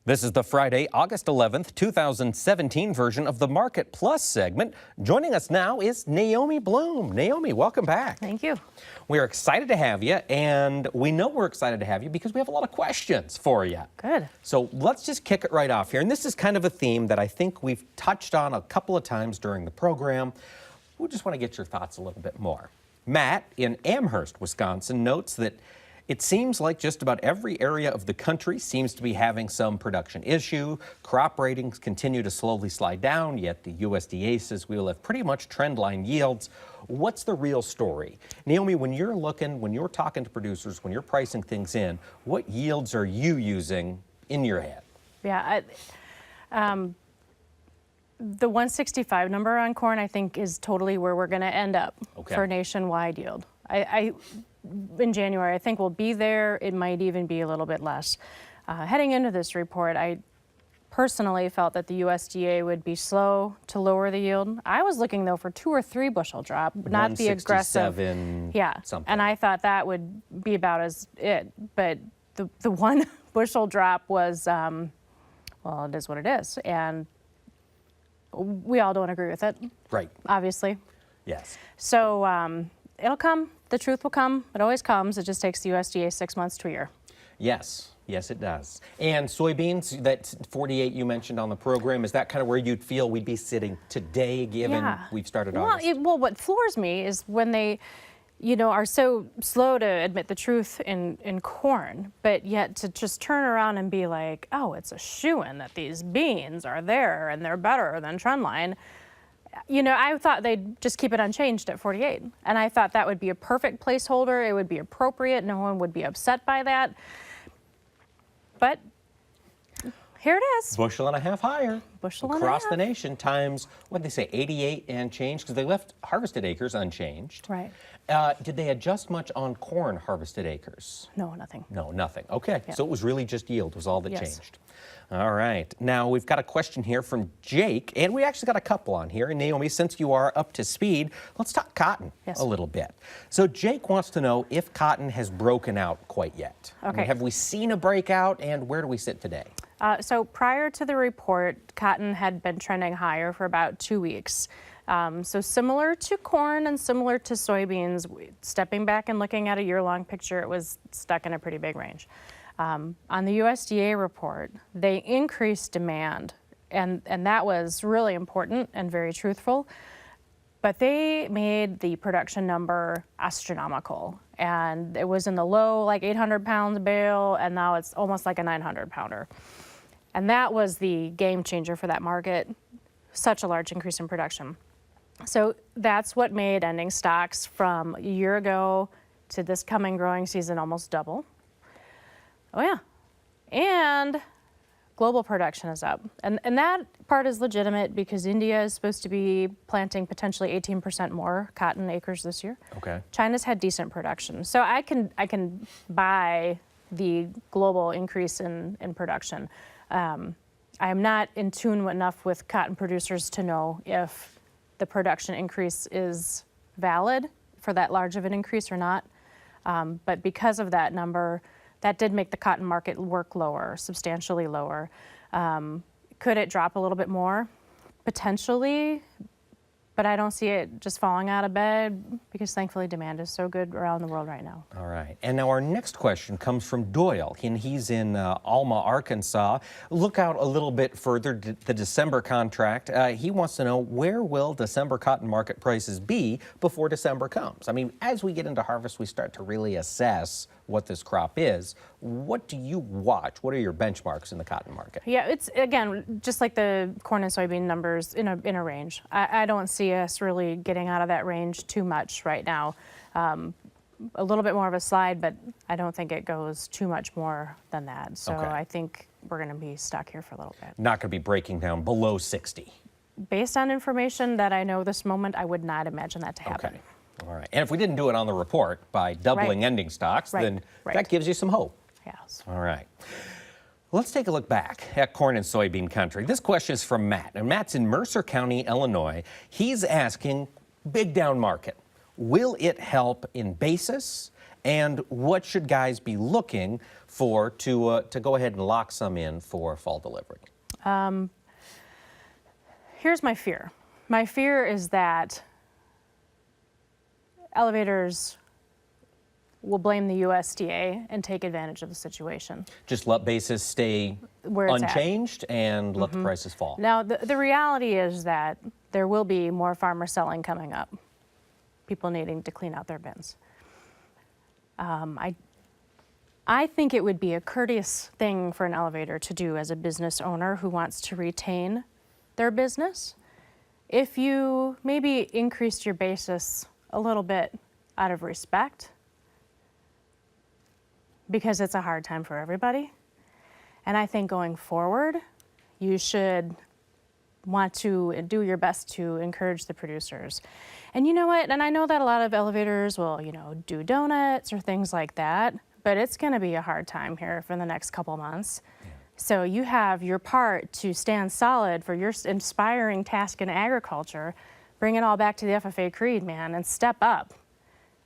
This is the Friday, August 11th, 2017 version of the Market Plus segment. Joining us now is Naomi Blohm. Naomi, welcome back. Thank you. We're excited to have you, and we know we're excited to have you because we have a lot of questions for you. Good. So let's just kick it right off here. And this is kind of a theme that I think we've touched on a couple of times during the program. We just want to get your thoughts a little bit more. Matt in Amherst, Wisconsin, notes that it seems like just about every area of the country seems to be having some production issue. Crop ratings continue to slowly slide down, yet the USDA says we will have pretty much trendline yields. What's the real story? Naomi, when you're talking to producers, when you're pricing things in, what yields are you using in your head? Yeah, the 165 number on corn, I think, is totally where we're going to end up for nationwide yield. In January, I think we'll be there. It might even be a little bit less. Heading into this report, I personally felt that the USDA would be slow to lower the yield. I was looking, though, for 2 or 3 bushel drop, not the aggressive. Something. And I thought that would be about as it. But the 1 bushel drop was, well, it is what it is. And we all don't agree with it. Right. Obviously. Yes. So it'll come. The truth will come. It always comes. It just takes the USDA 6 months to a year. Yes. Yes, it does. And soybeans, that 48 you mentioned on the program, is that kind of where you'd feel we'd be sitting today, given we've started August? Well, what floors me is when they, are so slow to admit the truth in corn, but yet to just turn around and be like, oh, it's a shoo-in that these beans are there and they're better than trendline. I thought they'd just keep it unchanged at 48. And I thought that would be a perfect placeholder. It would be appropriate. No one would be upset by that. But here it is. Bushel and a half higher. Bushel and a half. Across the nation times, what did they say, 88 and change? Because they left harvested acres unchanged. Right. Did they adjust much on corn harvested acres? No, nothing. No, nothing. Okay. Yeah. So it was really just yield was all that changed. All right. Now, we've got a question here from Jake, and we actually got a couple on here. And Naomi, since you are up to speed, let's talk cotton a little bit. So Jake wants to know if cotton has broken out quite yet. Okay. Have we seen a breakout, and where do we sit today? So prior to the report, cotton had been trending higher for about 2 weeks. So similar to corn and similar to soybeans, stepping back and looking at a year-long picture, it was stuck in a pretty big range. On the USDA report, they increased demand, and that was really important and very truthful. But they made the production number astronomical, and it was in the low, like 800 pounds a bale, and now it's almost like a 900 pounder. And that was the game changer for that market, such a large increase in production. So that's what made ending stocks from a year ago to this coming growing season almost double. Oh yeah, and global production is up. And that part is legitimate because India is supposed to be planting potentially 18% more cotton acres this year. Okay. China's had decent production. So I can buy the global increase in production. I am not in tune enough with cotton producers to know if the production increase is valid for that large of an increase or not. But because of that number, that did make the cotton market work lower, substantially lower. Could it drop a little bit more? Potentially, but I don't see it just falling out of bed because thankfully demand is so good around the world right now. All right. And now our next question comes from Doyle, and he's in Alma, Arkansas. Look out a little bit further, the December contract. He wants to know, where will December cotton market prices be before December comes? I mean, as we get into harvest, we start to really assess what this crop is. What do you watch? What are your benchmarks in the cotton market? Yeah, it's, again, just like the corn and soybean numbers in a range. I don't see us really getting out of that range too much right now. A little bit more of a slide, but I don't think it goes too much more than that. So I think we're going to be stuck here for a little bit. Not going to be breaking down below 60. Based on information that I know this moment, I would not imagine that to happen. Okay. All right. And if we didn't do it on the report by doubling ending stocks, then that gives you some hope. Yes. All right. Let's take a look back at corn and soybean country. This question is from Matt, and Matt's in Mercer County, Illinois. He's asking, big down market, will it help in basis And what should guys be looking for to go ahead and lock some in for fall delivery? Here's my fear. My fear is that elevators will blame the USDA and take advantage of the situation. Just let basis stay Where it's unchanged and let the prices fall. Now, the reality is that there will be more farmer selling coming up. People needing to clean out their bins. I think it would be a courteous thing for an elevator to do as a business owner who wants to retain their business if you maybe increased your basis a little bit out of respect, because it's a hard time for everybody. And I think going forward, you should want to do your best to encourage the producers. And you know what? And I know that a lot of elevators will, do donuts or things like that, but it's going to be a hard time here for the next couple months. Yeah. So you have your part to stand solid for your inspiring task in agriculture. Bring it all back to the FFA creed, man, and step up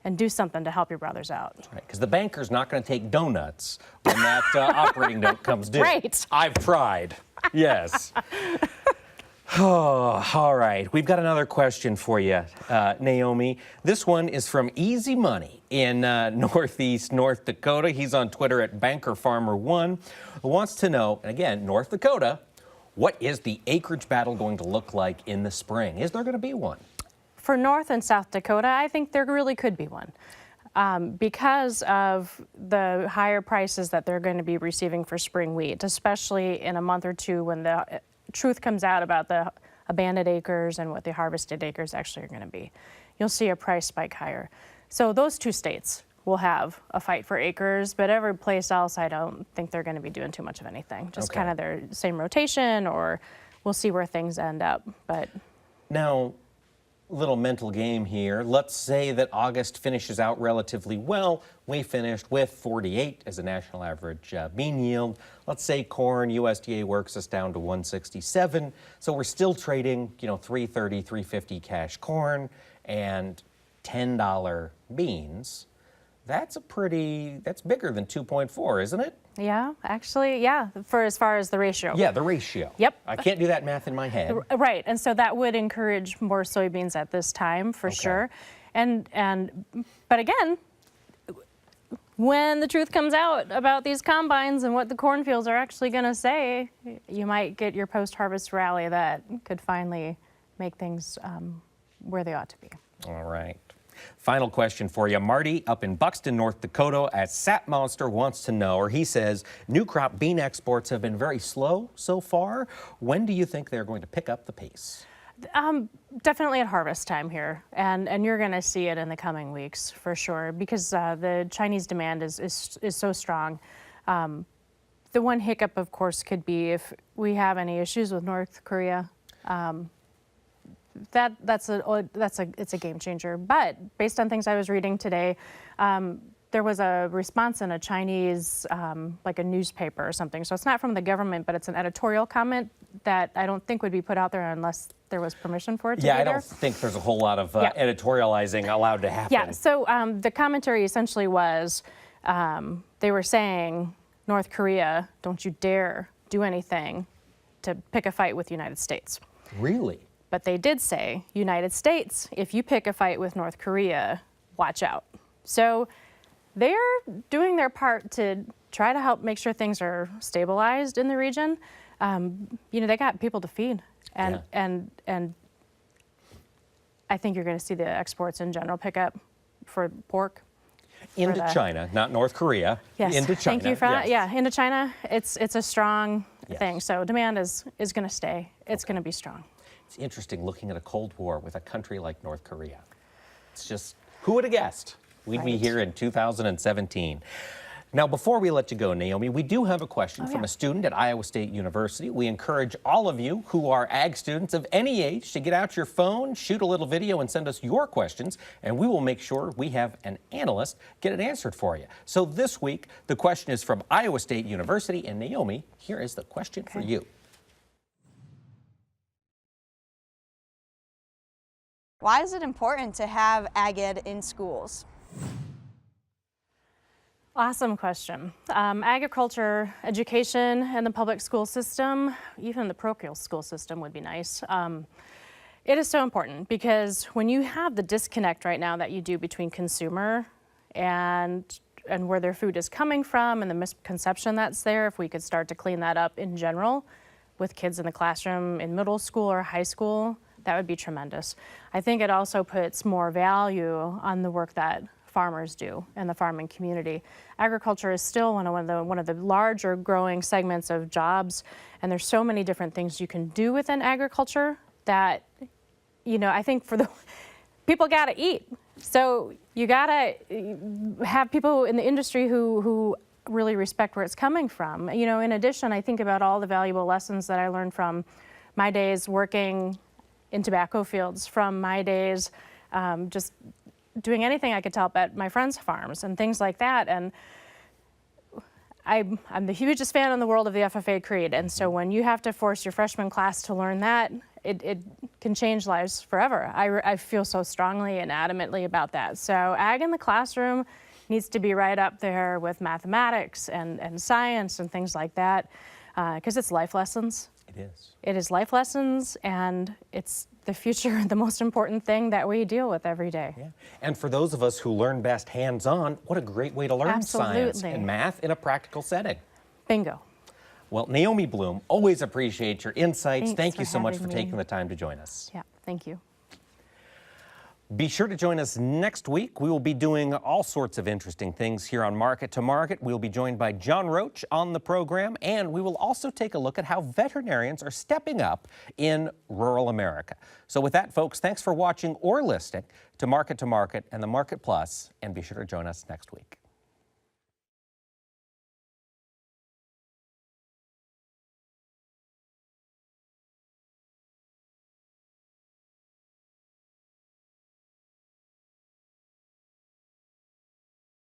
and do something to help your brothers out. Right, because the banker's not going to take donuts when that operating note comes due. Right. I've tried. Yes. Oh, all right. We've got another question for you, Naomi. This one is from Easy Money in Northeast North Dakota. He's on Twitter at BankerFarmer1, who wants to know, and again, North Dakota, what is the acreage battle going to look like in the spring? Is there going to be one? For North and South Dakota, I think there really could be one. Because of the higher prices that they're going to be receiving for spring wheat, especially in a month or two when the truth comes out about the abandoned acres and what the harvested acres actually are going to be. You'll see a price spike higher. So those two states will have a fight for acres, but every place else, I don't think they're going to be doing too much of anything. Just kind of their same rotation, or we'll see where things end up. But now, little mental game here. Let's say that August finishes out relatively well. We finished with 48 as a national average bean yield. Let's say corn, USDA works us down to 167. So we're still trading, $3.30, $3.50 cash corn and $10 beans. That's bigger than 2.4, isn't it? yeah, actually, yeah, for as far as the ratio. Yeah, the ratio. Yep. I can't do that math in my head. Right, and so that would encourage more soybeans at this time for sure. But again, when the truth comes out about these combines and what the cornfields are actually going to say, you might get your post-harvest rally that could finally make things where they ought to be. All right. Final question for you. Marty up in Buxton, North Dakota at Sap Monster wants to know, or he says, new crop bean exports have been very slow so far. When do you think they're going to pick up the pace? Definitely at harvest time here, and you're going to see it in the coming weeks for sure, because the Chinese demand is so strong. The one hiccup, of course, could be if we have any issues with North Korea. It's a game changer. But based on things I was reading today, there was a response in a Chinese, like a newspaper or something. So it's not from the government, but it's an editorial comment that I don't think would be put out there unless there was permission for it to be there. Yeah, I don't think there's a whole lot of editorializing allowed to happen. Yeah, so the commentary essentially was, they were saying, North Korea, don't you dare do anything to pick a fight with the United States. Really? But they did say, United States, if you pick a fight with North Korea, watch out. So they're doing their part to try to help make sure things are stabilized in the region. They got people to feed. And I think you're going to see the exports in general pick up for pork. Into China, not North Korea. Yes. Into China. Thank you for that. Yeah, into China. It's a strong thing. So demand is going to stay. It's going to be strong. It's interesting looking at a Cold War with a country like North Korea. It's just, who would have guessed? We'd be here in 2017. Now, before we let you go, Naomi, we do have a question from a student at Iowa State University. We encourage all of you who are ag students of any age to get out your phone, shoot a little video, and send us your questions, and we will make sure we have an analyst get it answered for you. So this week, the question is from Iowa State University, and Naomi, here is the question for you. Why is it important to have ag ed in schools? Awesome question. Agriculture, education, and the public school system, even the parochial school system would be nice. It is so important because when you have the disconnect right now that you do between consumer and where their food is coming from and the misconception that's there, if we could start to clean that up in general with kids in the classroom in middle school or high school, that would be tremendous. I think it also puts more value on the work that farmers do in the farming community. Agriculture is still one of the larger growing segments of jobs, and there's so many different things you can do within agriculture that, you know, I think for the people gotta eat. So you gotta have people in the industry who really respect where it's coming from. You know, in addition, I think about all the valuable lessons that I learned from my days working in tobacco fields, from my days just doing anything I could help at my friends' farms and things like that. And I'm the hugest fan in the world of the FFA creed. And so when you have to force your freshman class to learn that, it can change lives forever. I feel so strongly and adamantly about that. So ag in the classroom needs to be right up there with mathematics and science and things like that, because it's life lessons. It is. It is life lessons, and it's the future, the most important thing that we deal with every day. Yeah. And for those of us who learn best hands-on, what a great way to learn science and math in a practical setting. Bingo. Well, Naomi Blohm, always appreciate your insights. Thanks Thank you for so much having for me. taking the time to join us. Yeah, thank you. Be sure to join us next week. We will be doing all sorts of interesting things here on Market to Market. We'll be joined by John Roach on the program, and we will also take a look at how veterinarians are stepping up in rural America. So with that, folks, thanks for watching or listening to Market and the Market Plus, and be sure to join us next week.